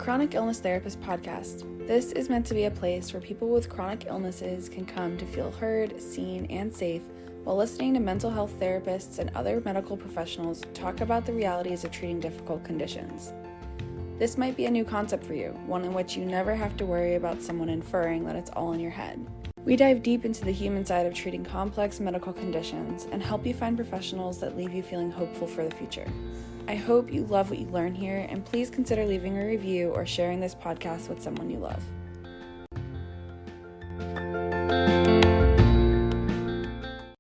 Chronic Illness Therapist podcast. This is meant to be a place where people with chronic illnesses can come to feel heard, seen, and safe while listening to mental health therapists and other medical professionals talk about the realities of treating difficult conditions. This might be a new concept for you, one in which you never have to worry about someone inferring that it's all in your head. We dive deep into the human side of treating complex medical conditions and help you find professionals that leave you feeling hopeful for the future. I hope you love what you learn here, and please consider leaving a review or sharing this podcast with someone you love.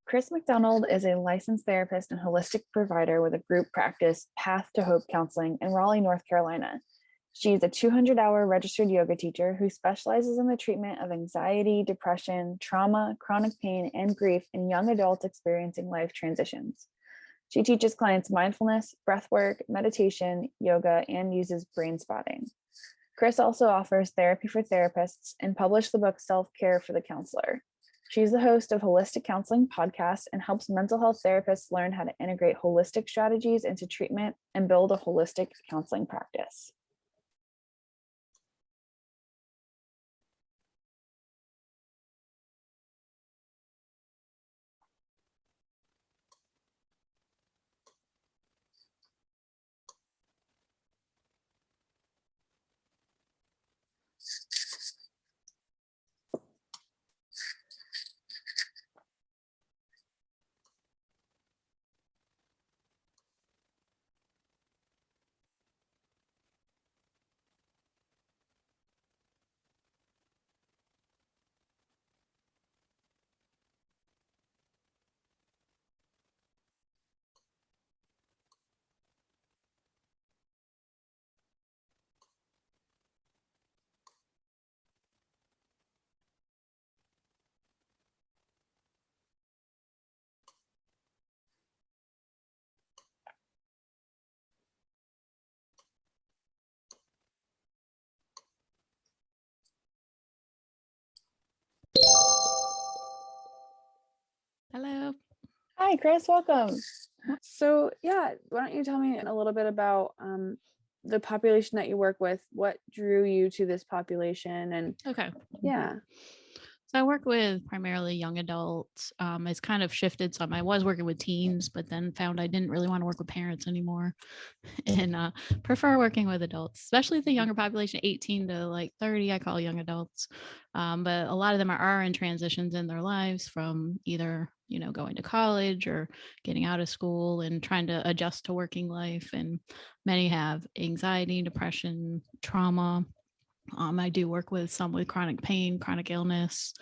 Chris McDonald is a licensed therapist and holistic provider with a group practice, Path to Hope Counseling, in Raleigh, North Carolina. She's a 200-hour registered yoga teacher who specializes in the treatment of anxiety, depression, trauma, chronic pain, and grief in young adults experiencing life transitions. She teaches clients mindfulness, breathwork, meditation, yoga, and uses Brainspotting. Chris also offers therapy for therapists and published the book Self-Care for the Counselor. She's the host of Holistic Counseling podcast and helps mental health therapists learn how to integrate holistic strategies into treatment and build a holistic counseling practice. Hello. Hi, Chris. Welcome. So, why don't you tell me a little bit about the population that you work with? What drew you to this population? And Okay. yeah. So I work with primarily young adults. It's kind of shifted some. I was working with teens, but then found I didn't really want to work with parents anymore and prefer working with adults, especially the younger population, 18 to like 30, I call young adults. But a lot of them are in transitions in their lives from either, going to college or getting out of school and trying to adjust to working life. And many have anxiety, depression, trauma. I do work with some with chronic pain, chronic illness,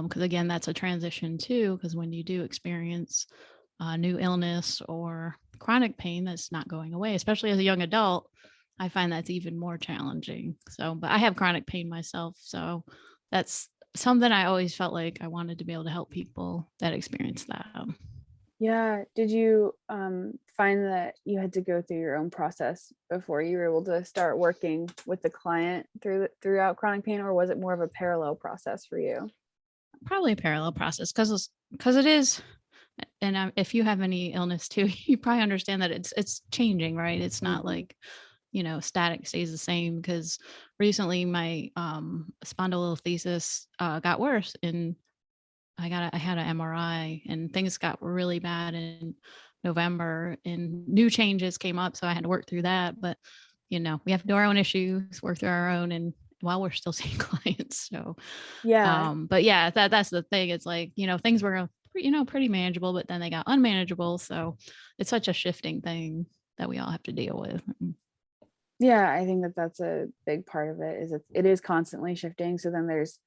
because again, that's a transition too, because when you do experience new illness or chronic pain that's not going away, especially as a young adult, I find that's even more challenging. So, but I have chronic pain myself, so that's something I always felt like I wanted to be able to help people that experience that. Yeah. Did you find that you had to go through your own process before you were able to start working with the client throughout chronic pain, or was it more of a parallel process for you? Probably a parallel process because it is. And if you have any illness too, you probably understand that it's changing, right? It's not like, static stays the same, because recently my spondylolisthesis got worse and I had an MRI and things got really bad in November and new changes came up. So I had to work through that. But, we have to do our own issues, work through our own, and while we're still seeing clients. So, but yeah, that's the thing. It's like, things were, pretty manageable, but then they got unmanageable. So it's such a shifting thing that we all have to deal with. Yeah, I think that's a big part of it, is it is constantly shifting. So then there's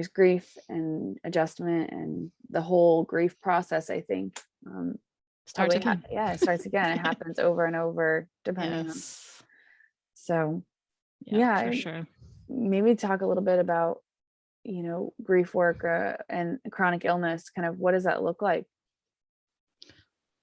grief and adjustment and the whole grief process, I think. Starts again. It starts again. It happens over and over depending on. So yeah, for sure. Maybe talk a little bit about, grief work and chronic illness. Kind of what does that look like?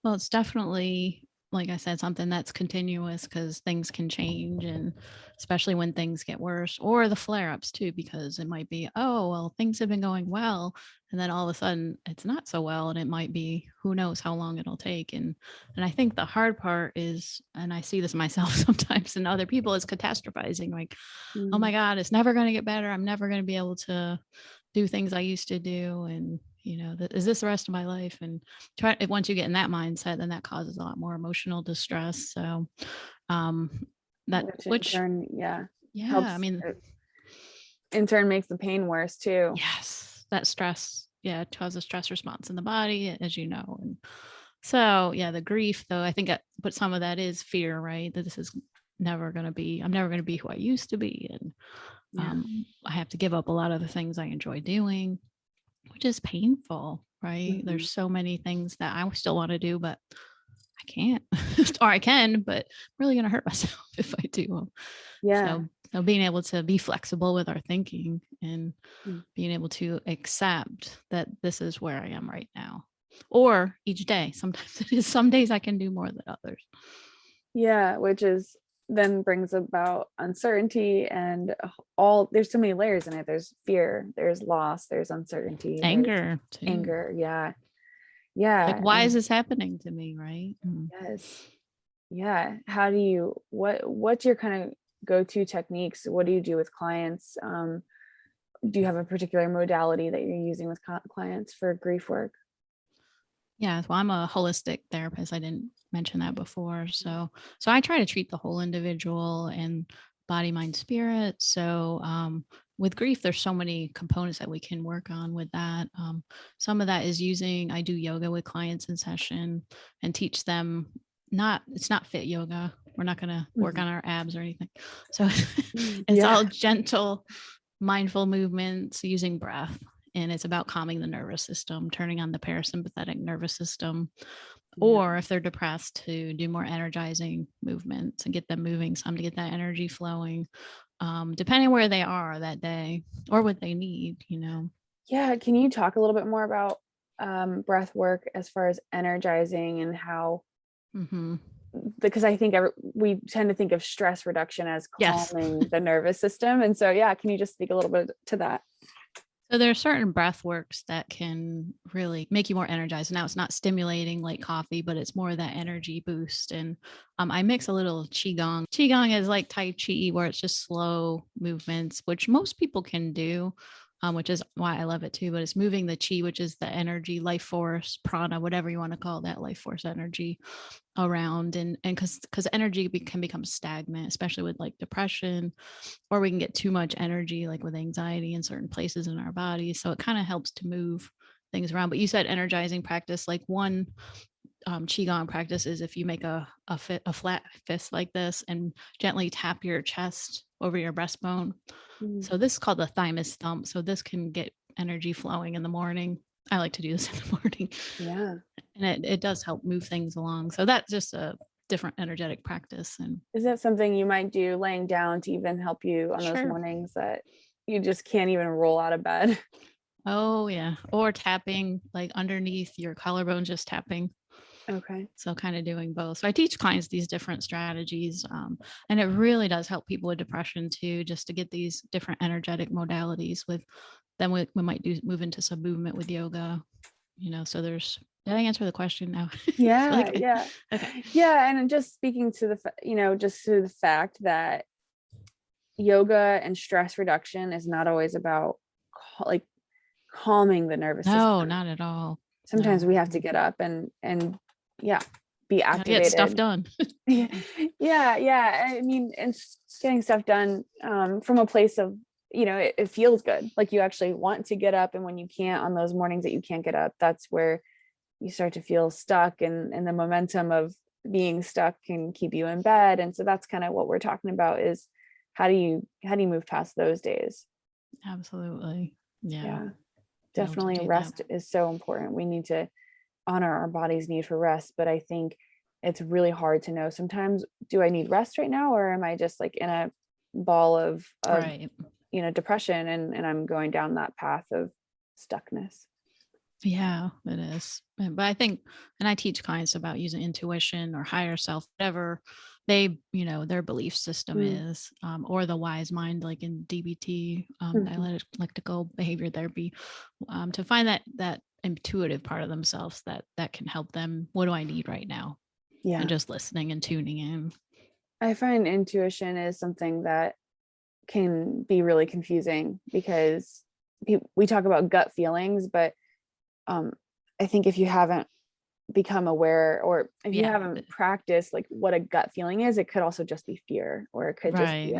Well, it's definitely like I said, something that's continuous, because things can change, and especially when things get worse, or the flare ups too, because it might be, oh, well, things have been going well. And then all of a sudden it's not so well. And it might be, who knows how long it'll take. And I think the hard part is, and I see this myself sometimes in other people, is catastrophizing. Like, oh my God, it's never going to get better. I'm never going to be able to do things I used to do. And, is this the rest of my life? And once you get in that mindset, then that causes a lot more emotional distress. So, Which in turn, yeah, I mean, in turn makes the pain worse too. yes, that stress, causes stress response in the body, as you know. And so, the grief, though, I think, but some of that is fear, right? That this is I'm never going to be who I used to be. And I have to give up a lot of the things I enjoy doing, which is painful, right? There's so many things that I still want to do, but I can't, or I can, but I'm really going to hurt myself if I do. So being able to be flexible with our thinking, and being able to accept that this is where I am right now, or each day. Sometimes it is, some days I can do more than others. Yeah, which is then brings about uncertainty and there's so many layers in it. There's fear, there's loss, there's uncertainty, anger too. Anger. Yeah. Like, why is this happening to me? Right. Yes. Yeah. How do you, what's your kind of go-to techniques? What do you do with clients? Do you have a particular modality that you're using with clients for grief work? Yeah, well, I'm a holistic therapist. I didn't mention that before. So I try to treat the whole individual, and body, mind, spirit. So with grief, there's so many components that we can work on with that. Some of that is I do yoga with clients in session and teach them. It's not fit yoga. We're not going to work on our abs or anything. So it's all gentle, mindful movements using breath. And it's about calming the nervous system, turning on the parasympathetic nervous system, or if they're depressed, to do more energizing movements and get them moving some to get that energy flowing, depending where they are that day or what they need, Yeah. Can you talk a little bit more about breath work as far as energizing and how, because I think we tend to think of stress reduction as calming the nervous system. And so, can you just speak a little bit to that? So there are certain breath works that can really make you more energized. Now, it's not stimulating like coffee, but it's more that energy boost. And I mix a little qigong. Qigong is like Tai Chi, where it's just slow movements, which most people can do, which is why I love it too. But it's moving the qi, which is the energy, life force, prana, whatever you want to call that, life force energy around. And because energy can become stagnant, especially with like depression, or we can get too much energy, like with anxiety in certain places in our bodies. So it kind of helps to move things around. But you said energizing practice, like one qigong practice is if you make a flat fist like this and gently tap your chest over your breastbone. So this is called the thymus thump. So this can get energy flowing in the morning. I like to do this in the morning. Yeah. And it does help move things along. So that's just a different energetic practice. And is that something you might do laying down to even help you on those mornings that you just can't even roll out of bed? Oh yeah. Or tapping like underneath your collarbone, just tapping. Okay. So kind of doing both. So I teach clients these different strategies, and it really does help people with depression too, just to get these different energetic modalities. With then we might move into some movement with yoga, so there's, did I answer the question now? Yeah. Okay. Yeah. And just speaking to just to the fact that yoga and stress reduction is not always about like calming the nervous system. No, not at all. Sometimes we have to get up and be activated. Get stuff done. Yeah. I mean, and getting stuff done from a place of, it feels good. Like you actually want to get up. And when you can't, on those mornings that you can't get up, that's where you start to feel stuck, and the momentum of being stuck can keep you in bed. And so that's kind of what we're talking about, is how do you move past those days? Absolutely. Yeah. Definitely rest is so important. We need to honor our body's need for rest, but I think it's really hard to know sometimes, do I need rest right now, or am I just like in a ball of right, depression, and I'm going down that path of stuckness? Yeah, it is. But I think, and I teach clients about using intuition or higher self, whatever they, their belief system Mm, is, or the wise mind, like in DBT, mhm. dialectical behavior therapy, to find that intuitive part of themselves that can help them. What do I need right now? And Yeah. just listening and tuning in. I find intuition is something that can be really confusing because we talk about gut feelings, but um, I think if you haven't become aware, or if you Yeah. haven't practiced like what a gut feeling is, it could also just be fear, or it could just Right. be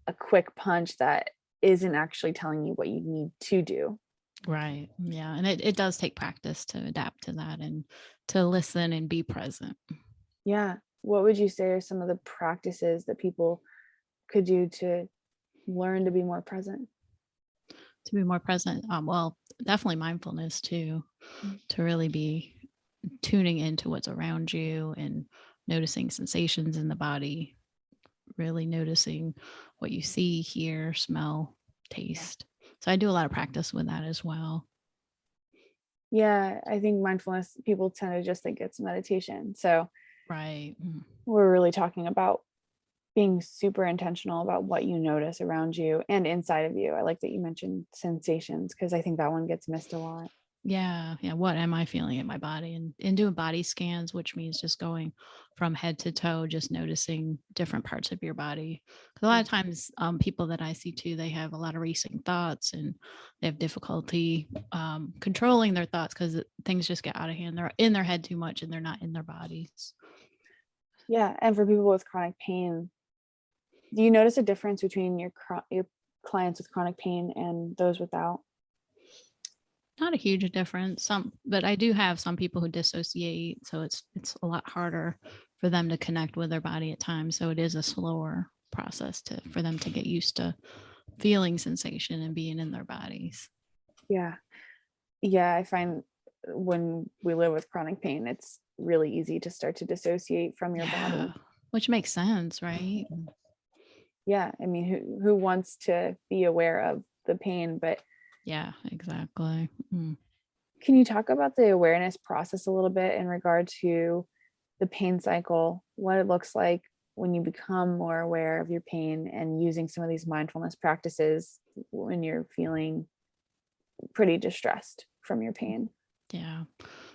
a quick punch that isn't actually telling you what you need to do. Right. Yeah. And it does take practice to adapt to that and to listen and be present. Yeah. What would you say are some of the practices that people could do to learn to be more present? To be more present. Well, definitely mindfulness too, Mm. to really be tuning into what's around you and noticing sensations in the body, really noticing what you see, hear, smell, taste. So I do a lot of practice with that as well. Yeah, I think mindfulness, people tend to just think it's meditation. So Right. we're really talking about being super intentional about what you notice around you and inside of you. I like that you mentioned sensations because I think that one gets missed a lot. Yeah. Yeah. What am I feeling in my body? And doing body scans, which means just going from head to toe, just noticing different parts of your body. 'Cause a lot of Mm. times, people that I see too, they have a lot of racing thoughts and they have difficulty controlling their thoughts because things just get out of hand. They're in their head too much and they're not in their bodies. Yeah, and for people with chronic pain, do you notice a difference between your clients with chronic pain and those without? Not a huge difference. But I do have some people who dissociate, so it's a lot harder for them to connect with their body at times. So it is a slower process to for them to get used to feeling sensation and being in their bodies. Yeah. Yeah, I find when we live with chronic pain, it's really easy to start to dissociate from your Yeah, body. which makes sense, right? Yeah, I mean, who wants to be aware of the pain? But Yeah, exactly. can you talk about the awareness process a little bit in regard to the pain cycle, what it looks like when you become more aware of your pain and using some of these mindfulness practices when you're feeling pretty distressed from your pain? Yeah.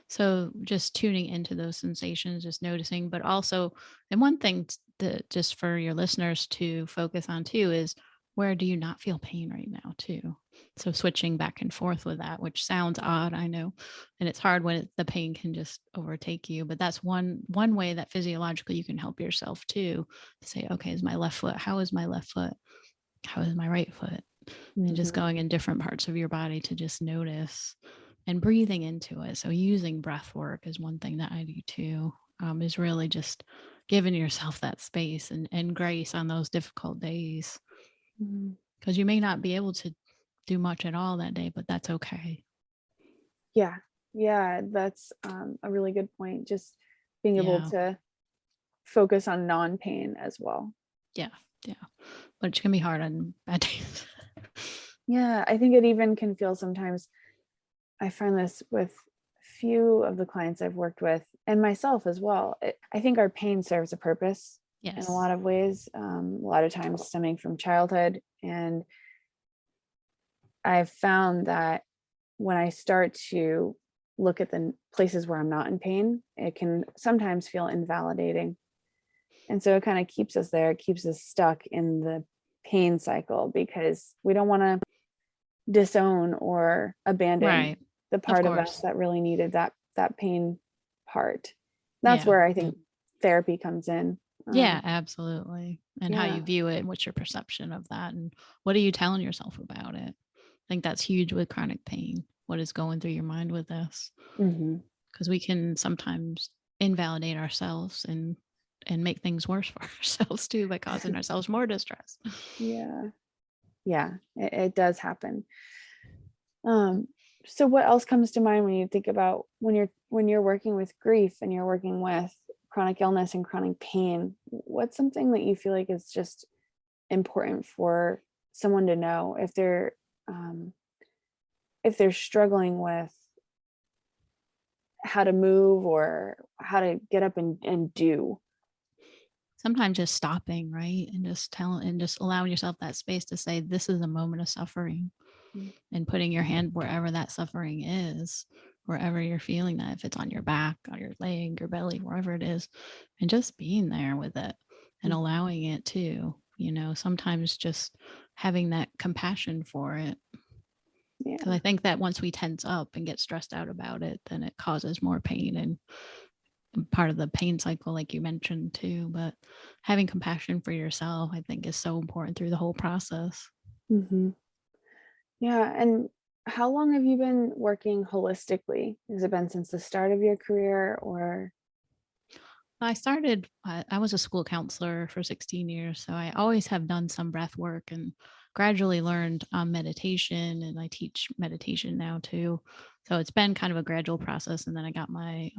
So just tuning into those sensations, just noticing, but also, and one thing that just for your listeners to focus on too is where do you not feel pain right now too? So switching back and forth with that, which sounds odd, I know, and it's hard when the pain can just overtake you. But that's one way that physiologically you can help yourself too. To say, okay, is my left foot? How is my left foot? How is my right foot? And just Mhm. going in different parts of your body to just notice and breathing into it. So using breath work is one thing that I do too, is really just giving yourself that space and grace on those difficult days Mhm. because you may not be able to do much at all that day, but that's okay. Yeah. Yeah, that's a really good point. Just being able Yeah. to focus on non-pain as well. Yeah. Yeah. But it can be hard on bad days. Yeah, I think it even can feel sometimes. I find this with few of the clients I've worked with and myself as well. I think our pain serves a purpose in a Yes. lot of ways, a lot of times stemming from childhood. And I've found that when I start to look at the places where I'm not in pain, it can sometimes feel invalidating. And so it kind of keeps us there, it keeps us stuck in the pain cycle because we don't want to disown or abandon Right. the Of part of us course. that really needed that pain part. That's Yeah. where I Yeah. think therapy comes in. Yeah, absolutely. And how Yeah. you view it and what's your perception of that and what are you telling yourself about it? I think that's huge with chronic pain. What is going through your mind with this? Hmm. Because we can sometimes invalidate ourselves and make things worse for ourselves too by causing ourselves more distress. Yeah. Yeah. It does happen. Um, so what else comes to mind when you think about when you're working with grief and you're working with chronic illness and chronic pain? What's something that you feel like is just important for someone to know um, if they're struggling with how to move or how to get up and do. Sometimes just stopping, right? And just allowing yourself that space to say, this is a moment of suffering, Mm. and putting your hand wherever that suffering is, wherever you're feeling that, if it's on your back, on your leg, your belly, wherever it is, and just being there with it and Mm. allowing it to, sometimes just having that compassion for it. Because Yeah. I think that once we tense up and get stressed out about it, then it causes more pain and part of the pain cycle, like you mentioned too. But having compassion for yourself, I think, is so important through the whole process. Hmm. Yeah. And how long have you been working holistically? Has it been since the start of your career or? I was a school counselor for 16 years. So I always have done some breath work and gradually learned meditation. And I teach meditation now too. So it's been kind of a gradual process. And then I got my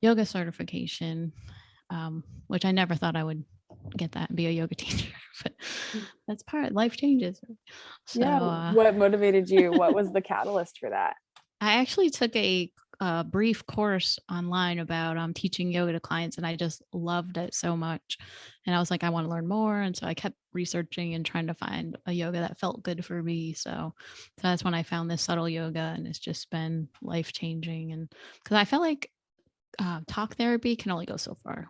yoga certification, which I never thought I would get that and be a yoga teacher. But that's part life changes. So Yeah. What motivated you? What was the catalyst for that? I actually took a brief course online about teaching yoga to clients, and I just loved it so much. And I was like, I want to learn more. And so I kept researching and trying to find a yoga that felt good for me. So that's when I found this subtle yoga, and it's just been life changing. And because I felt like talk therapy can only go so far.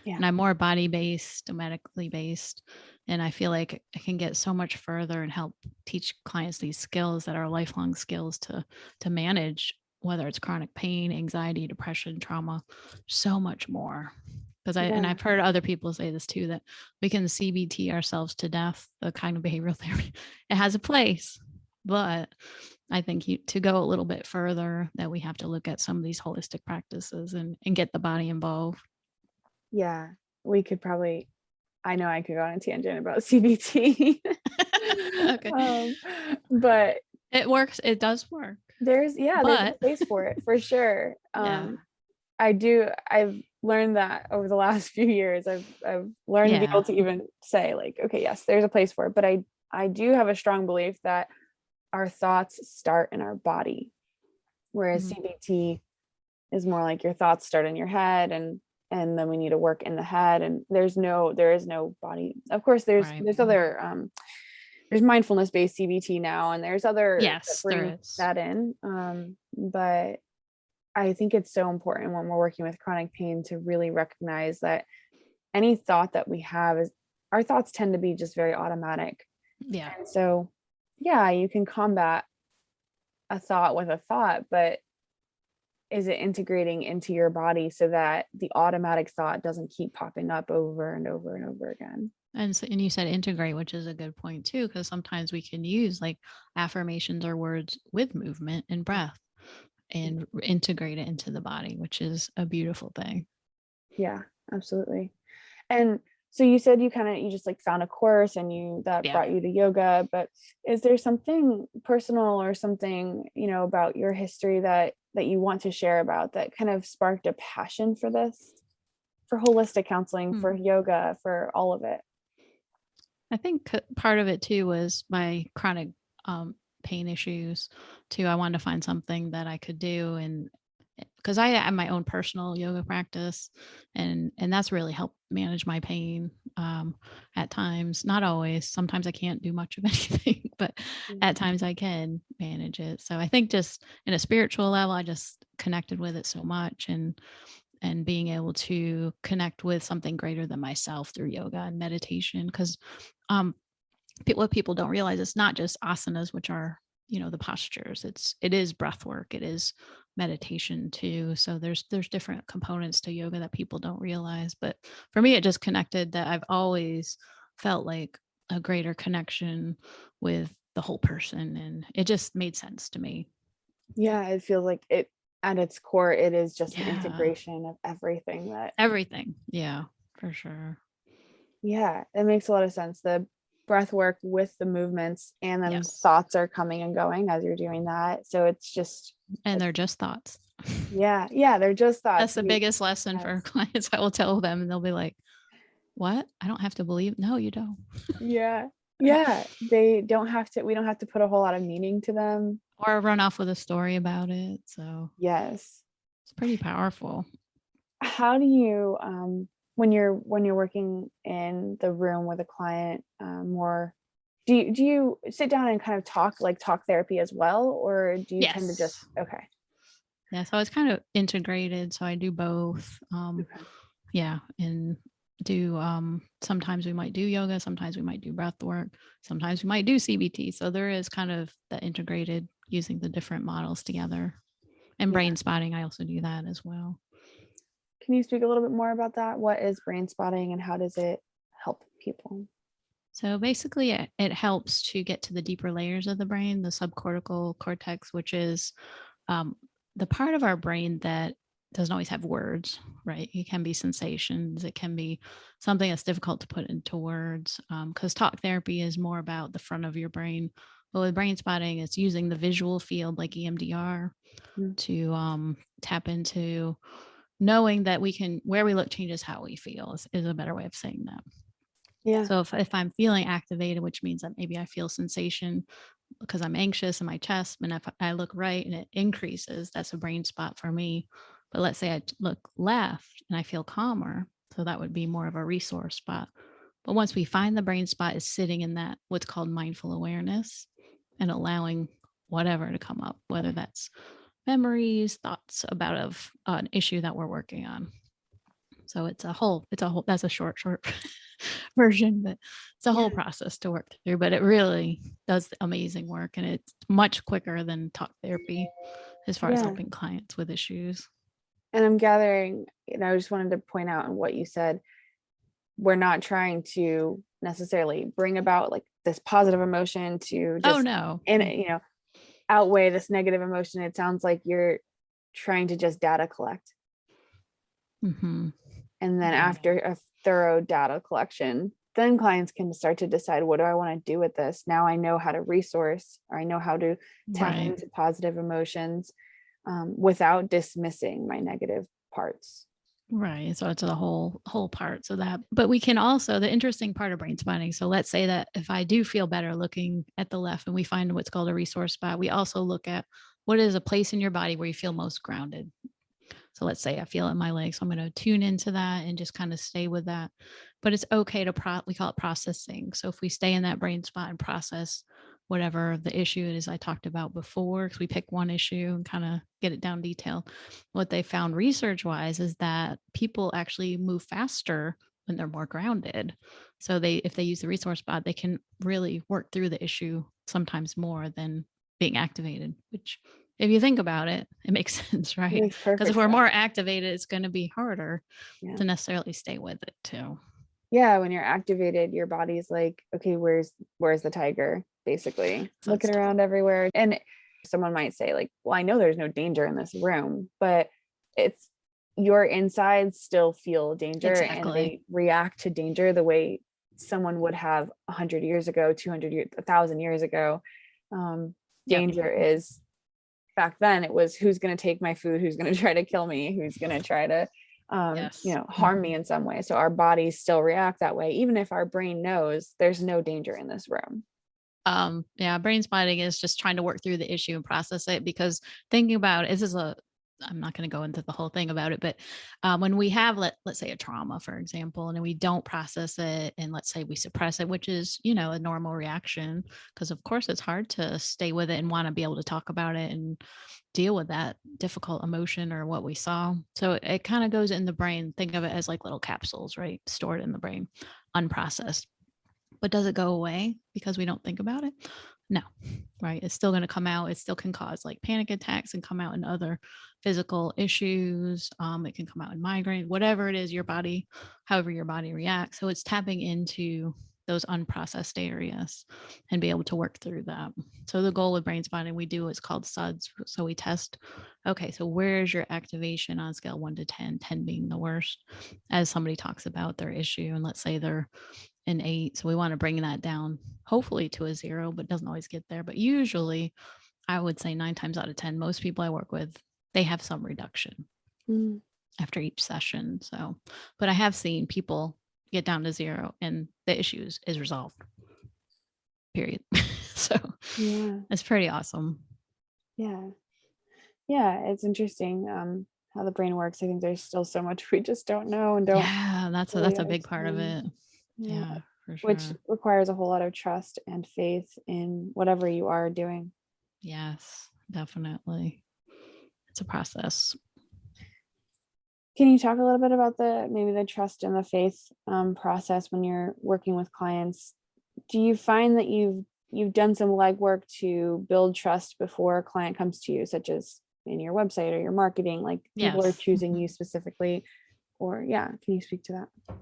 Yeah. And I'm more body based, medically based. And I feel like I can get so much further and help teach clients these skills that are lifelong skills to manage, whether it's chronic pain, anxiety, depression, trauma, so much more. Because Yeah. I've heard other people say this too, that we can CBT ourselves to death, the cognitive behavioral therapy. It has a place, but I think to go a little bit further, that we have to look at some of these holistic practices and get the body involved. Yeah. We could probably, I know I could go on a tangent about CBT. Okay. um, but It works. It does work. there's a But place for it for sure. yeah. I've learned that over the last few years. I've learned to be able Yeah. to even say like, okay, yes, there's a place for it. But I do have a strong belief that our thoughts start in our body, whereas Mhm. CBT is more like your thoughts start in your head and then we need to work in the head and there is no body. Of course, Right. there's other there's mindfulness based CBT now, and there's other that Yes, there bring is. that in. But I think it's so important when we're working with chronic pain to really recognize that any thought that we have is our thoughts tend to be just very automatic. Yeah. And so, yeah, you can combat a thought with a thought, but is it integrating into your body so that the automatic thought doesn't keep popping up over and over and over again? And you said integrate, which is a good point too, because sometimes we can use like affirmations or words with movement and breath and integrate it into the body, which is a beautiful thing. Yeah, absolutely. And so you said you just like found a course and you that Yeah. brought you to yoga, but is there something personal or something, about your history that you want to share about that kind of sparked a passion for this, for holistic counseling, Hmm. for yoga, for all of it? I think part of it too was my chronic pain issues too. I wanted to find something that I could do, and because I have my own personal yoga practice, and that's really helped manage my pain at times. Not always. Sometimes I can't do much of anything, but Mm. at times I can manage it. So I think just in a spiritual level, I just connected with it so much, and being able to connect with something greater than myself through yoga and meditation. Because um, what people don't realize, it's not just asanas, which are the postures. It is breath work. It is meditation too. So there's different components to yoga that people don't realize. But for me, it just connected that I've always felt like a greater connection with the whole person, and it just made sense to me. Yeah, it feels like it at its core, it is just an Yeah, integration of everything that, everything. Yeah, for sure. yeah, it makes a lot of sense. The breath work with the movements and then Yes. thoughts are coming and going as you're doing that. So it's just, And they're just thoughts. yeah, they're just That's thoughts. the biggest lesson for Yes. clients. I will tell them, and they'll be like, "What? I don't have to believe?" No, you don't. Yeah. Yeah. We don't have to put a whole lot of meaning to them. Or run off with a story about it. So Yes. It's pretty powerful. How do you, when you're working in the room with a client, more, do you sit down and kind of talk therapy as well, or do you tend to just Yes. okay? Yeah. So it's kind of integrated. So I do both. Okay. Yeah. And do sometimes we might do yoga, sometimes we might do breath work, sometimes we might do CBT. So there is kind of the integrated using the different models together. And Yeah. brain spotting, I also do that as well. Can you speak a little bit more about that? What is brain spotting and how does it help people? So basically, it helps to get to the deeper layers of the brain, the subcortical cortex, which is um, the part of our brain that doesn't always have words, right? It can be sensations, it can be something that's difficult to put into words. Because talk therapy is more about the front of your brain. But with brain spotting, it's using the visual field like EMDR Mm. to tap into knowing that we can, where we look changes how we feel, is a better way of saying that. Yeah. So if I'm feeling activated, which means that maybe I feel sensation because I'm anxious in my chest, and if I look right and it increases, that's a brain spot for me. But let's say I look left and I feel calmer, so that would be more of a resource spot. But once we find the brain spot is sitting in that what's called mindful awareness and allowing whatever to come up, whether that's memories, thoughts about an issue that we're working on. So it's a whole, that's a short version, but it's a Yeah. whole process to work through, but it really does amazing work and it's much quicker than talk therapy as far as Yeah. helping clients with issues. And I'm gathering, I just wanted to point out in what you said, we're not trying to necessarily bring about like this positive emotion to Oh just no. in outweigh this negative emotion. It sounds like you're trying to just data collect. Mm-hmm. And then Yeah. after a thorough data collection, then clients can start to decide, what do I want to do with this? Now I know how to resource, or I know how to tap Right. into positive emotions without dismissing my negative parts. Right. So it's a whole parts of that. But we can also, the interesting part of brain spotting. So let's say that if I do feel better looking at the left and we find what's called a resource spot, we also look at what is a place in your body where you feel most grounded. So let's say I feel it in my legs. So I'm going to tune into that and just kind of stay with that. But it's okay to we call it processing. So if we stay in that brain spot and process whatever the issue is I talked about before, because we pick one issue and kind of get it down detail. What they found research wise is that people actually move faster when they're more grounded. So if they use the resource spot, they can really work through the issue sometimes more than being activated, which if you think about it, it makes sense, It right? makes Because if perfect we're sense. more activated, it's going to be harder Yeah. to necessarily stay with it too. Yeah, when you're activated, your body's like, okay, where's the tiger? Basically, So it's looking tough. around everywhere. And someone might say, like, well, I know there's no danger in this room, but it's your insides still feel danger and Exactly. they react to danger the way someone would have 100 years ago, 200 years, 1,000 years ago. Yep. Danger is, back then it was, who's going to take my food, who's going to try to kill me, who's going to try to Yes. harm me in some way. So our bodies still react that way, even if our brain knows there's no danger in this room. Yeah, brain spotting is just trying to work through the issue and process it because thinking about this is I'm not going to go into the whole thing about it, but when we have let's say a trauma, for example, and we don't process it, and let's say we suppress it, which is a normal reaction, because of course it's hard to stay with it and want to be able to talk about it and deal with that difficult emotion or what we saw. So it kind of goes in the brain. Think of it as like little capsules, right? Stored in the brain, unprocessed. But does it go away because we don't think about it? No, right? It's still going to come out. It still can cause like panic attacks and come out in other physical issues. It can come out in migraine, whatever it is, your body, however your body reacts. So it's tapping into those unprocessed areas and be able to work through that. So the goal with brain spotting, we do what's called SUDS. So we test, okay, so where's your activation on a scale 1 to 10, 10 being the worst, as somebody talks about their issue. And let's say they're an 8. So we want to bring that down, hopefully to a 0, but doesn't always get there. But usually, I would say 9 times out of 10, most people I work with, they have some reduction after each session. So, but I have seen people get down to 0 and the issues is resolved. Period. So Yeah. it's pretty awesome. Yeah. Yeah. It's interesting. how the brain works. I think there's still so much we just don't know and don't Yeah, fully that's a big part of understand. it. Yeah, Yeah, for which sure. requires a whole lot of trust and faith in whatever you are doing. Yes, definitely. It's a process. Can you talk a little bit about maybe the trust and the faith process when you're working with clients? Do you find that you've done some legwork to build trust before a client comes to you, such as in your website or your marketing, like people are Yes. choosing you specifically? Or yeah, can you speak to that?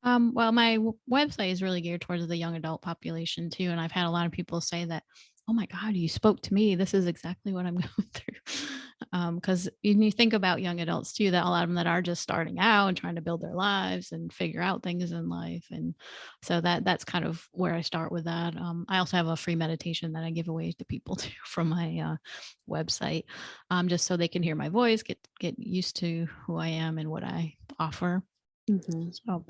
Well, my website is really geared towards the young adult population too, and I've had a lot of people say that, "Oh my God, you spoke to me. This is exactly what I'm going through." Because when you think about young adults too, that a lot of them that are just starting out and trying to build their lives and figure out things in life, and so that's kind of where I start with that. I also have a free meditation that I give away to people too from my website, just so they can hear my voice, get used to who I am and what I offer. Hmm. So,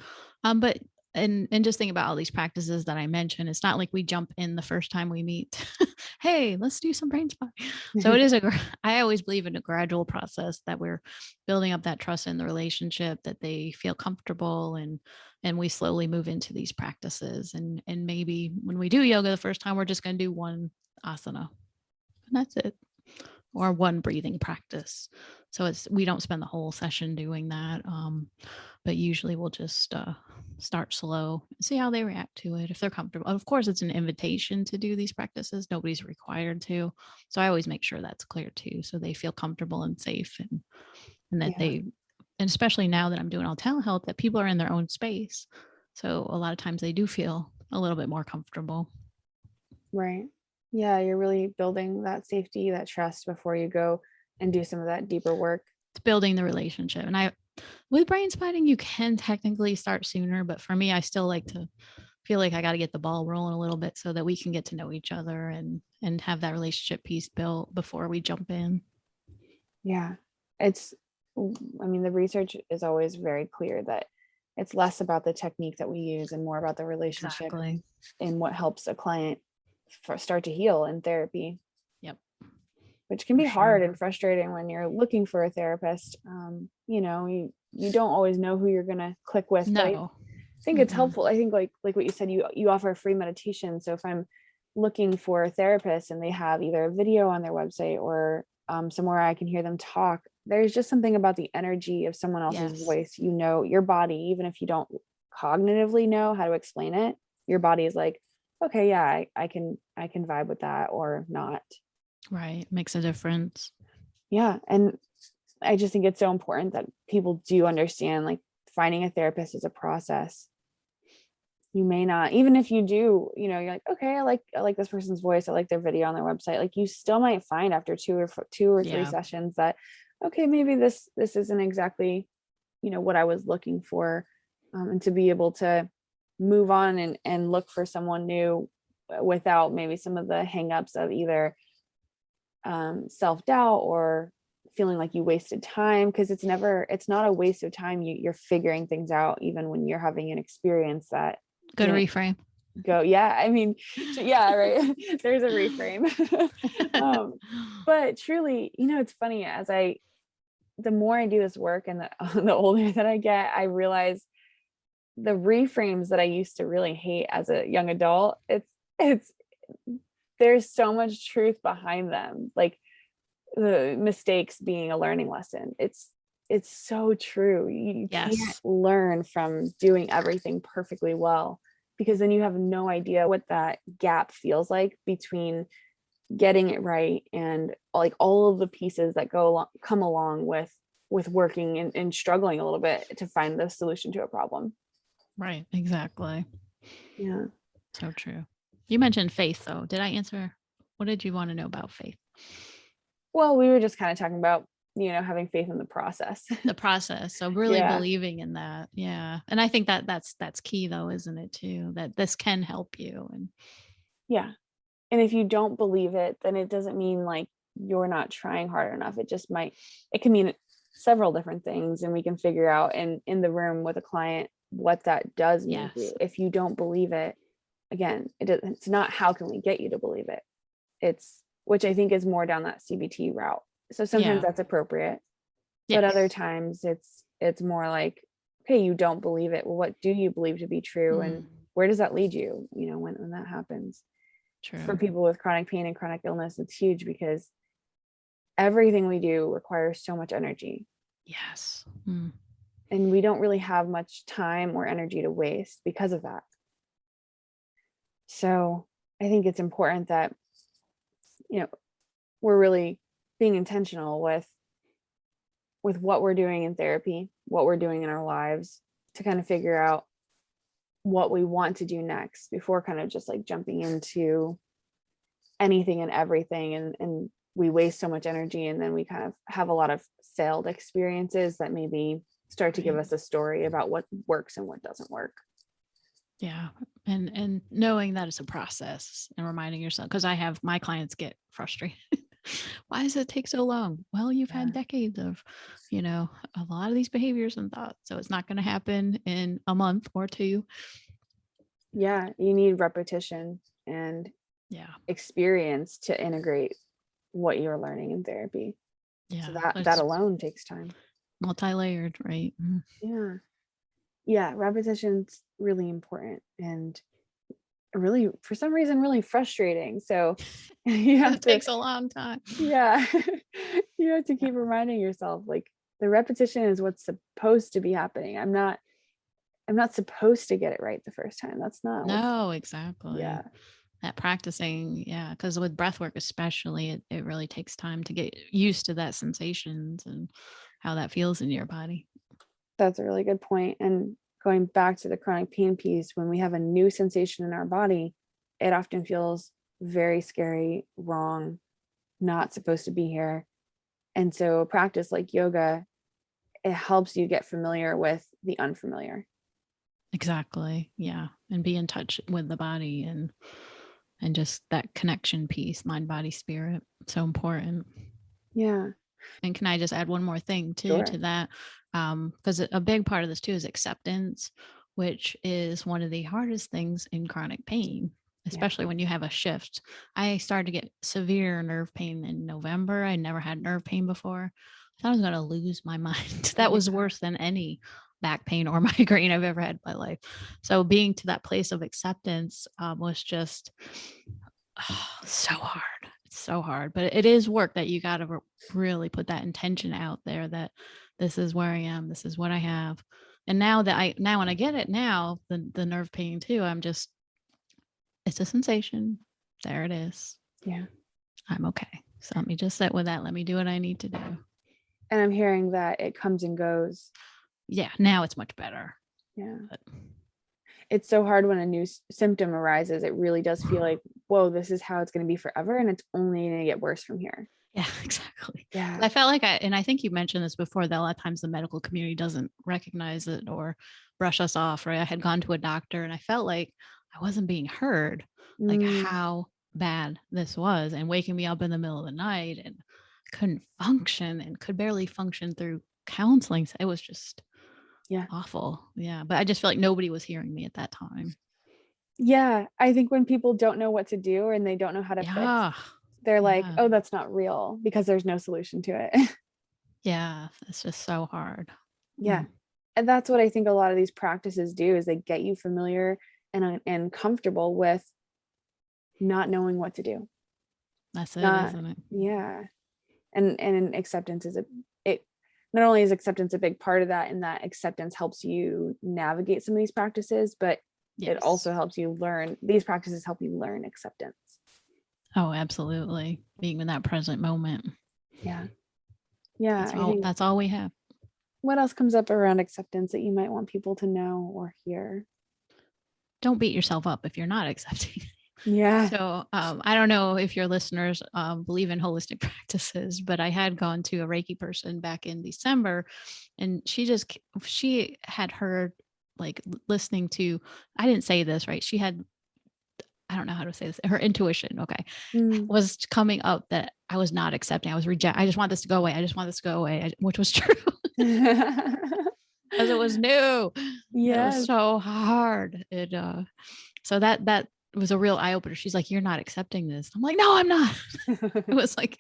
but and just think about all these practices that I mentioned. It's not like we jump in the first time we meet. Hey, let's do some brain spot. So it is I always believe in a gradual process that we're building up that trust in the relationship, that they feel comfortable, and we slowly move into these practices. And maybe when we do yoga the first time, we're just going to do one asana, and that's it, or one breathing practice. So we don't spend the whole session doing that. But usually we'll just start slow, see how they react to it, if they're comfortable. Of course, it's an invitation to do these practices. Nobody's required to. So I always make sure that's clear too, so they feel comfortable and safe, and that Yeah, and especially now that I'm doing all telehealth, that people are in their own space. So a lot of times they do feel a little bit more comfortable. right. Yeah, you're really building that safety, that trust before you go and do some of that deeper work. It's building the relationship. And with brain spotting, you can technically start sooner, but for me, I still like to feel like I got to get the ball rolling a little bit so that we can get to know each other and have that relationship piece built before we jump in. Yeah. It's, I mean, the research is always very clear that it's less about the technique that we use and more about the relationship Exactly. and what helps a client start to heal in therapy, Yep. which can For be hard sure. and frustrating when you're looking for a therapist. You don't always know who you're going to click with, but I No. think it's Mm-mm. helpful. I think like what you said, you offer a free meditation. So if I'm looking for a therapist and they have either a video on their website or somewhere I can hear them talk, there's just something about the energy of someone else's Yes. voice. You know, your body, even if you don't cognitively know how to explain it, your body is like, okay, yeah, I can vibe with that or not. Right. Makes a difference. Yeah. And I just think it's so important that people do understand like finding a therapist is a process. You may not, even if you do, you're like, okay, I like this person's voice, I like their video on their website, like you still might find after two or three Yeah. sessions that, okay, maybe this isn't exactly what I was looking for. And to be able to move on and look for someone new without maybe some of the hangups of either self-doubt or feeling like you wasted time, because it's not a waste of time. You're figuring things out even when you're having an experience that Good didn't reframe. go. Yeah, I mean, yeah, right. There's a reframe. But truly, it's funny, the more I do this work and the older that I get, I realize the reframes that I used to really hate as a young adult, it's there's so much truth behind them, like the mistakes being a learning lesson. It's so true. You can't Yes. learn from doing everything perfectly well, because then you have no idea what that gap feels like between getting it right and like all of the pieces that come along with working and struggling a little bit to find the solution to a problem. Right. Exactly. Yeah. So true. You mentioned faith, though. Did I answer? What did you want to know about faith? Well, we were just kind of talking about, having faith in the process. The process. So really Yeah. believing in that. Yeah. And I think that that's key though, isn't it too? That this can help you. And Yeah. And if you don't believe it, then it doesn't mean like you're not trying hard enough. It can mean several different things. And we can figure out in the room with a client what that does mean to you. yes. If you don't believe it, again, it's not how can we get you to believe it? It's, which I think is more down that CBT route. So sometimes Yeah. that's appropriate. But Yes. other times it's more like, okay, you don't believe it. Well, what do you believe to be true? And where does that lead you? When that happens. For True. people with chronic pain and chronic illness, it's huge because everything we do requires so much energy. Yes. And we don't really have much time or energy to waste because of that. So I think it's important that, we're really being intentional with what we're doing in therapy, what we're doing in our lives, to kind of figure out what we want to do next before kind of just like jumping into anything and everything. And we waste so much energy, and then we kind of have a lot of failed experiences that maybe start to give us a story about what works and what doesn't work. Yeah. And knowing that it's a process and reminding yourself, because I have my clients get frustrated. Why does it take so long? Well, you've had decades of, a lot of these behaviors and thoughts. So it's not going to happen in a month or two. Yeah. You need repetition and experience to integrate what you're learning in therapy. Yeah. So that alone takes time. Multi-layered, right? Yeah. Repetition's really important and really, for some reason, really frustrating. So it takes a long time. Yeah. You have to keep reminding yourself, like, the repetition is what's supposed to be happening. I'm not supposed to get it right the first time. That's not No, exactly. Yeah. That practicing, because with breath work especially, it really takes time to get used to that sensations and how that feels in your body. That's a really good point. And going back to the chronic pain piece, when we have a new sensation in our body, it often feels very scary, wrong, not supposed to be here. And so a practice like yoga, it helps you get familiar with the unfamiliar. Exactly. Yeah. And be in touch with the body and just that connection piece, mind, body, spirit. So important. Yeah. And can I just add one more thing too to that? Because a big part of this too is acceptance, which is one of the hardest things in chronic pain, especially when you have a shift. I started to get severe nerve pain in November. I never had nerve pain before. I thought I was going to lose my mind. That was worse than any back pain or migraine I've ever had in my life. So being to that place of acceptance was just so hard. It's so hard, but it is work that you got to really put that intention out there that this is where I am. This is what I have. And now when I get it now, the nerve pain too, it's a sensation. There it is. Yeah. I'm okay. So let me just sit with that. Let me do what I need to do. And I'm hearing that it comes and goes. Yeah. Now it's much better. Yeah. But it's so hard when a new symptom arises. It really does feel like, whoa, this is how it's going to be forever. And it's only going to get worse from here. Yeah, exactly. Yeah. I felt like and I think you mentioned this before, that a lot of times the medical community doesn't recognize it or brush us off, right? I had gone to a doctor and I felt like I wasn't being heard, like how bad this was, and waking me up in the middle of the night and couldn't function and could barely function through counseling. It was just awful. Yeah. But I just feel like nobody was hearing me at that time. Yeah. I think when people don't know what to do and they don't know how to fix, they're like, oh, that's not real, because there's no solution to it. Yeah. It's just so hard. Yeah. And that's what I think a lot of these practices do, is they get you familiar and comfortable with not knowing what to do. That's it, isn't it? Yeah. And acceptance is not only is acceptance a big part of that, and that acceptance helps you navigate some of these practices, but it also helps you learn. These practices help you learn acceptance. Oh, absolutely. Being in that present moment. Yeah. Yeah. That's all we have. What else comes up around acceptance that you might want people to know or hear? Don't beat yourself up if you're not accepting. Yeah. So I don't know if your listeners believe in holistic practices, but I had gone to a Reiki person back in December, and she had heard, like, listening to, I didn't say this right. She had, I don't know how to say this, her intuition, okay, was coming up that I was not accepting. I was I just want this to go away. I just want this to go away, which was true. Because it was new. Yeah. It was so hard. So that was a real eye opener. She's like, you're not accepting this. I'm like, no, I'm not. It was like,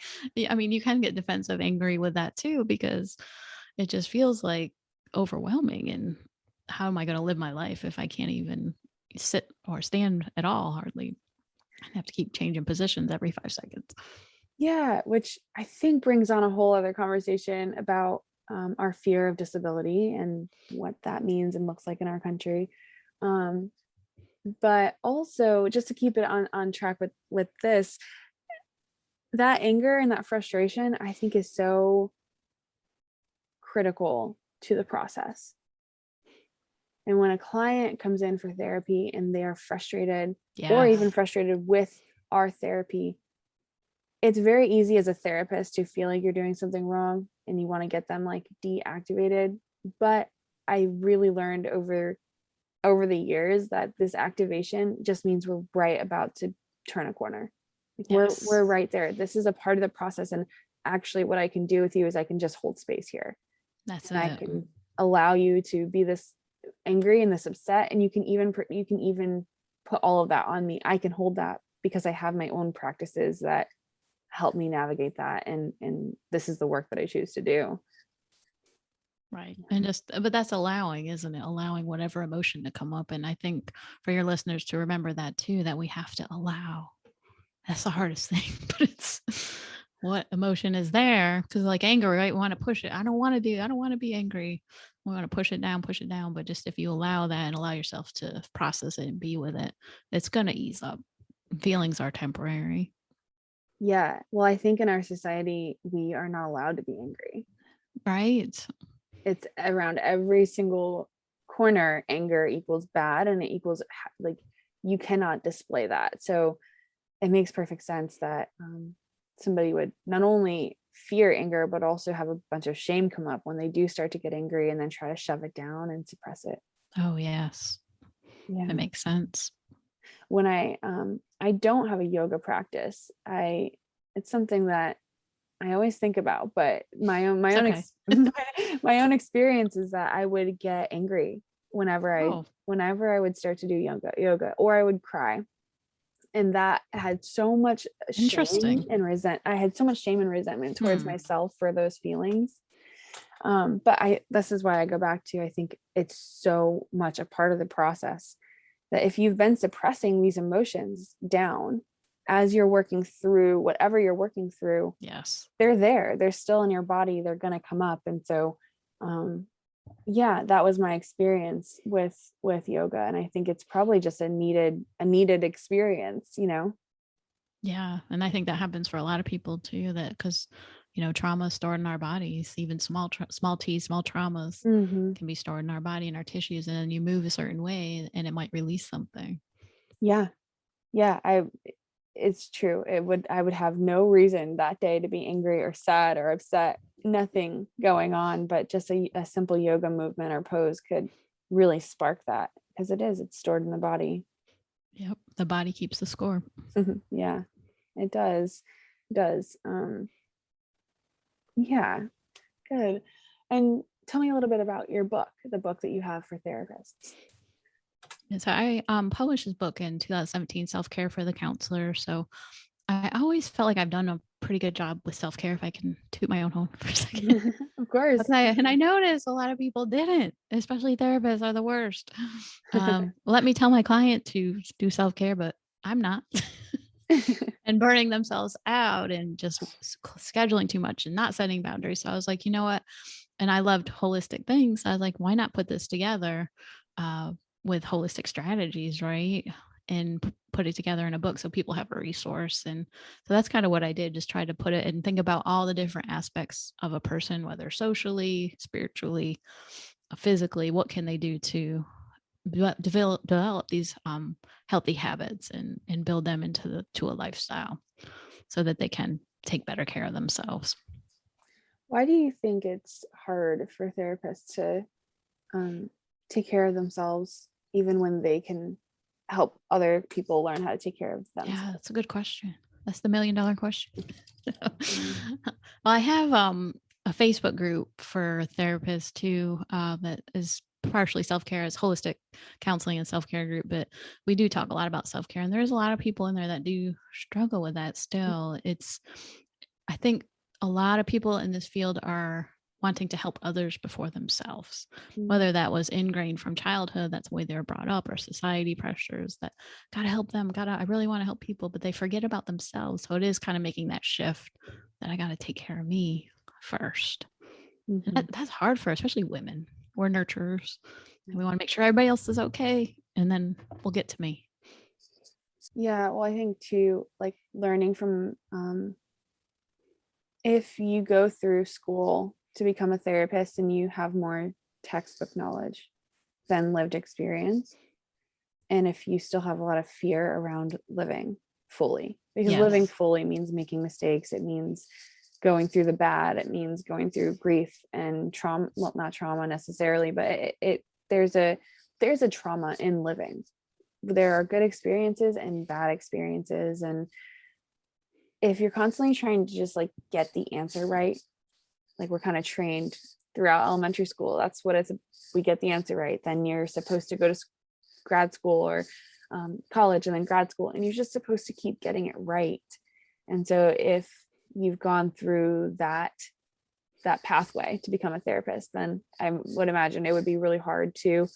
I mean, you can get defensive, angry with that too, because it just feels like overwhelming. And how am I going to live my life if I can't even sit or stand at all, hardly? I have to keep changing positions every 5 seconds. Yeah, which I think brings on a whole other conversation about our fear of disability and what that means and looks like in our country. Um, but also, just to keep it on track with this, that anger and that frustration, I think, is so critical to the process. And when a client comes in for therapy and they are frustrated or Yes. even frustrated with our therapy, it's very easy as a therapist to feel like you're doing something wrong and you want to get them like deactivated. But I really learned over the years that this activation just means we're right about to turn a corner. Like Yes. we're right there. This is a part of the process. And actually what I can do with you is I can just hold space here. That's And I it. can allow you to be this angry and this upset. And you can even put all of that on me. I can hold that because I have my own practices that help me navigate that. And this is the work that I choose to do. Right. And but that's allowing, isn't it? Allowing whatever emotion to come up. And I think for your listeners to remember that too, that we have to allow. That's the hardest thing, but it's what emotion is there. Cause like anger, right? We want to push it. I don't want to be angry. We want to push it down. But just if you allow that and allow yourself to process it and be with it, it's going to ease up. Feelings are temporary. Yeah. Well, I think in our society, we are not allowed to be angry. Right. It's around every single corner. Anger equals bad and it equals like you cannot display that. So it makes perfect sense that somebody would not only fear anger, but also have a bunch of shame come up when they do start to get angry and then try to shove it down and suppress it. Oh, yes. Yeah. That makes sense. When I don't have a yoga practice, it's something that I always think about, but my own my own experience is that I would get angry whenever I would start to do yoga, or I would cry. And that had so much shame and I had so much shame and resentment towards myself for those feelings. But this is why I go back to, I think it's so much a part of the process that if you've been suppressing these emotions down as you're working through whatever you're working through, yes, they're still in your body, they're going to come up. And so yeah, that was my experience with yoga, and I think it's probably just a needed experience. yeah, and I think that happens for a lot of people too, that because trauma is stored in our bodies, even small traumas can be stored in our body and our tissues, and then you move a certain way and it might release something. Yeah, it's true. I would have no reason that day to be angry or sad or upset, nothing going on, but just a simple yoga movement or pose could really spark that, because it's stored in the body. Yep, the body keeps the score. Yeah, it does. Yeah, good. And tell me a little bit about your book, the book that you have for therapists. And so I published this book in 2017, Self-Care for the Counselor. So I always felt like I've done a pretty good job with self-care, if I can toot my own horn for a second. Of course. And I noticed a lot of people didn't, especially therapists are the worst. Let me tell my client to do self-care, but I'm not. And burning themselves out and just scheduling too much and not setting boundaries. So I was like, you know what? And I loved holistic things. I was like, why not put this together with holistic strategies, right? And put it together in a book so people have a resource. And so that's kind of what I did, just try to put it and think about all the different aspects of a person, whether socially, spiritually, physically, what can they do to develop these healthy habits and build them into a lifestyle so that they can take better care of themselves. Why do you think it's hard for therapists to take care of themselves, even when they can help other people learn how to take care of themselves? Yeah, that's a good question. That's the $1 million question. Well, I have a Facebook group for therapists too that is partially self-care, as holistic counseling and self-care group, but we do talk a lot about self-care, and there's a lot of people in there that do struggle with that still. I think a lot of people in this field are wanting to help others before themselves, Mm. whether that was ingrained from childhood, that's the way they were brought up, or society pressures that gotta help them, I really want to help people, but they forget about themselves. So it is kind of making that shift that I got to take care of me first. And Mhm. that's hard for especially women. We're nurturers and we want to make sure everybody else is okay. And then we'll get to me. Yeah, well, I think too, like learning from if you go through school to become a therapist and you have more textbook knowledge than lived experience, and if you still have a lot of fear around living fully, because living Yes. fully means making mistakes, it means going through the bad, it means going through grief and trauma, well, not trauma necessarily, but there's a trauma in living. There are good experiences and bad experiences, and if you're constantly trying to just like get the answer right, like we're kind of trained throughout elementary school, that's what it's, we get the answer right, then you're supposed to go to grad school or college and then grad school, and you're just supposed to keep getting it right. And so if you've gone through that pathway to become a therapist, then I would imagine it would be really hard to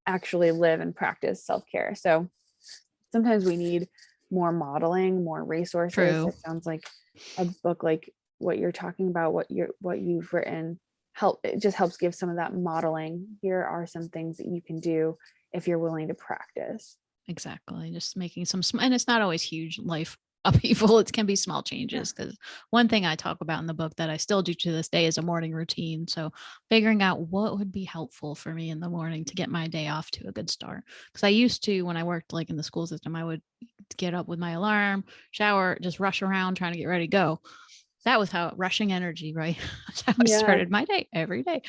actually live and practice self-care. So sometimes we need more modeling, more resources. True. It sounds like a book like what you're talking about, what you've written, it just helps give some of that modeling. Here are some things that you can do if you're willing to practice. Exactly. Just making some, and it's not always huge life upheaval. It can be small changes. Because one thing I talk about in the book that I still do to this day is a morning routine. So figuring out what would be helpful for me in the morning to get my day off to a good start. Because I used to, when I worked like in the school system, I would get up with my alarm, shower, just rush around trying to get ready to go. That was how rushing energy, right? That's how I started my day every day.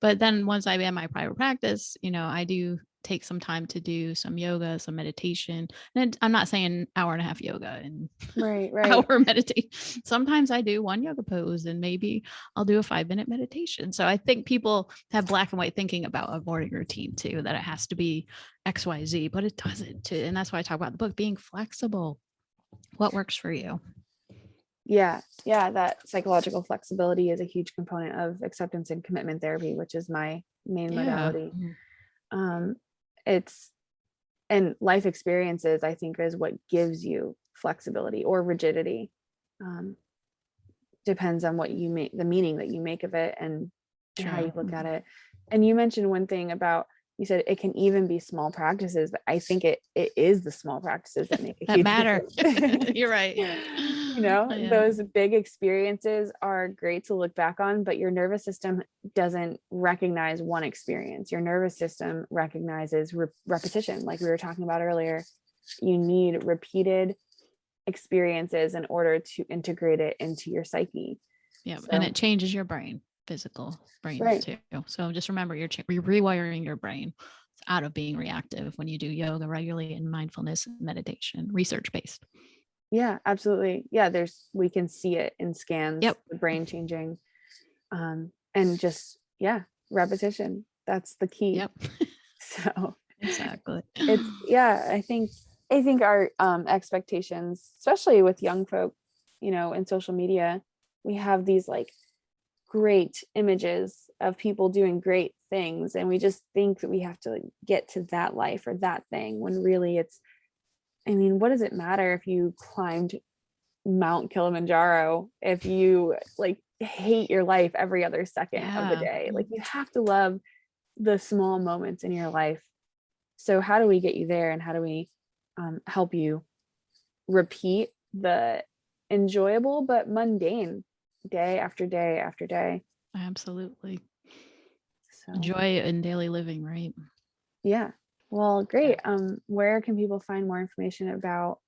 But then once I began my private practice, I do take some time to do some yoga, some meditation. And I'm not saying hour and a half yoga and Right. hour meditate. Sometimes I do one yoga pose and maybe I'll do a 5-minute meditation. So I think people have black and white thinking about a morning routine too, that it has to be XYZ, but it doesn't too. And that's why I talk about the book being flexible. What works for you? Yeah, that psychological flexibility is a huge component of acceptance and commitment therapy, which is my main modality. It's, and life experiences, I think, is what gives you flexibility or rigidity. Depends on what you make, the meaning that you make of it, and how you look at it. And you mentioned one thing about, you said it can even be small practices, but I think it is the small practices that make a that huge matter. difference. You're right. Those big experiences are great to look back on, but your nervous system doesn't recognize one experience. Your nervous system recognizes repetition, like we were talking about earlier. You need repeated experiences in order to integrate it into your psyche. Yeah, and it changes your brain, physical brain too. So just remember, you're rewiring your brain out of being reactive when you do yoga regularly and mindfulness and meditation, research based. Yeah, absolutely. Yeah, we can see it in scans, the brain changing, and just repetition. That's the key. So exactly. It's I think our expectations, especially with young folk, in social media, we have these like great images of people doing great things, and we just think that we have to get to that life or that thing, when really it's, I mean, what does it matter if you climbed Mount Kilimanjaro if you like hate your life every other second of the day? Like, you have to love the small moments in your life. So how do we get you there, and how do we help you repeat the enjoyable but mundane day after day after day? Absolutely. So joy in daily living, right? Yeah. Well, great. Where can people find more information about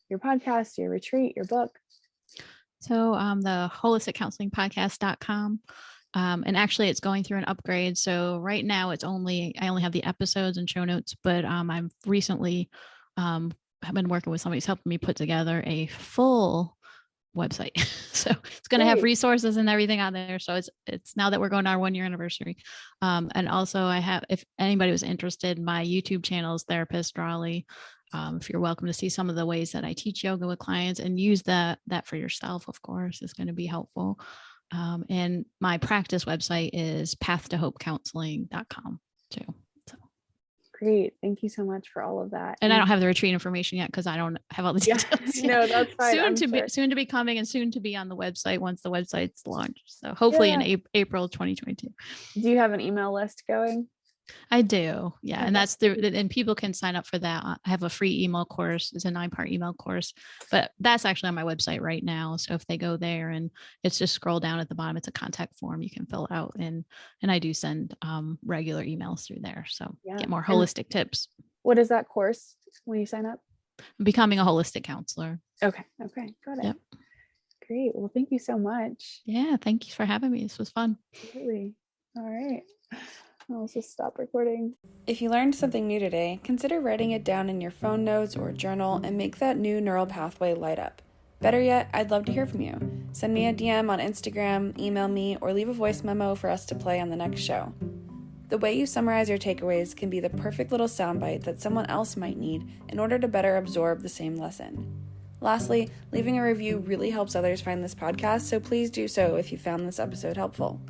your podcast, your retreat, your book? So the holisticcounselingpodcast.com. And actually it's going through an upgrade. So right now I only have the episodes and show notes, but I've recently have been working with somebody who's helping me put together a full website. So it's going to have resources and everything on there. So it's now that we're going to our 1-year anniversary. And also I have, if anybody was interested, my YouTube channel is Therapist Raleigh. If you're welcome to see some of the ways that I teach yoga with clients, and use that for yourself, of course, is going to be helpful. And my practice website is pathtohopecounseling.com too. So. Great. Thank you so much for all of that. And I don't have the retreat information yet because I don't have all the details yet. No, that's fine. Soon to be coming and soon to be on the website once the website's launched. So hopefully in April 2022. Do you have an email list going? I do. Yeah. Okay. And that's and people can sign up for that. I have a free email course. It's a 9-part email course, but that's actually on my website right now. So if they go there and it's just scroll down at the bottom, it's a contact form you can fill out. And I do send regular emails through there. So get more holistic tips. What is that course when you sign up? Becoming a holistic counselor. Okay. Got it. Yep. Great. Well, thank you so much. Yeah. Thank you for having me. This was fun. Absolutely. All right. I'll just stop recording. If you learned something new today, consider writing it down in your phone notes or journal and make that new neural pathway light up. Better yet, I'd love to hear from you. Send me a DM on Instagram, email me, or leave a voice memo for us to play on the next show. The way you summarize your takeaways can be the perfect little soundbite that someone else might need in order to better absorb the same lesson. Lastly, leaving a review really helps others find this podcast, so please do so if you found this episode helpful.